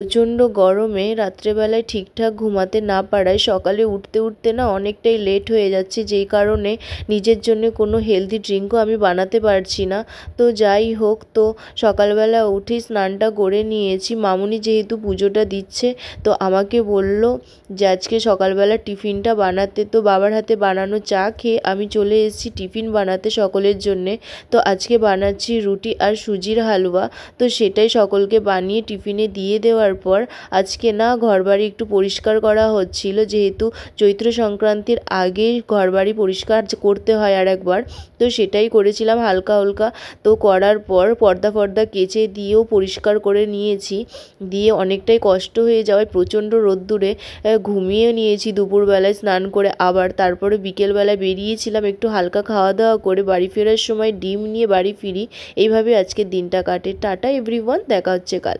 প্রচণ্ড গরমে রাত্রেবেলায় ঠিকঠাক ঘুমাতে না পারায় সকালে উঠতে উঠতে না অনেকটাই লেট হয়ে যাচ্ছে, যেই কারণে নিজের জন্য কোনো হেলদি ড্রিঙ্কও আমি বানাতে পারছি না। তো যাই হোক, তো সকালবেলা উঠেই স্নানটা করে নিয়েছি। মামুনি যেহেতু পুজোটা দিচ্ছে, তো আমাকে বলল যে আজকে সকালবেলা টিফিনটা বানাতে। তো বাবার হাতে বানানো চা খেয়ে আমি চলে এসেছি টিফিন বানাতে সকলের জন্যে। তো আজকে বানাচ্ছি রুটি আর সুজির হালুয়া। তো সেটাই সকলকে বানিয়ে টিফিনে দিয়ে দেওয়ার পর আজকে না ঘরবাড়ি একটু পরিষ্কার করা হচ্ছিল, যেহেতু চৈত্র সংক্রান্তির আগেই ঘরবাড়ি পরিষ্কার করতে হয় আর একবার। তো সেটাই করেছিলাম হালকা হালকা। তো করার পর পর্দা ফর্দা কেচে দিয়েও পরিষ্কার করে নিয়েছি। দিয়ে অনেকটাই কষ্ট হয়ে যাওয়ায় প্রচণ্ড রোদ্দুরে ঘুমিয়ে নিয়েছি দুপুরবেলায় স্নান করে। আবার তারপরে বিকেলবেলায় বেরিয়েছিলাম একটু হালকা খাওয়া দাওয়া করে, বাড়ি ফেরার সময় ডিম নিয়ে বাড়ি ফিরি। এইভাবে আজকের দিনটা কাটে। টাটা এভরিওয়ান, দেখা হচ্ছে কাল।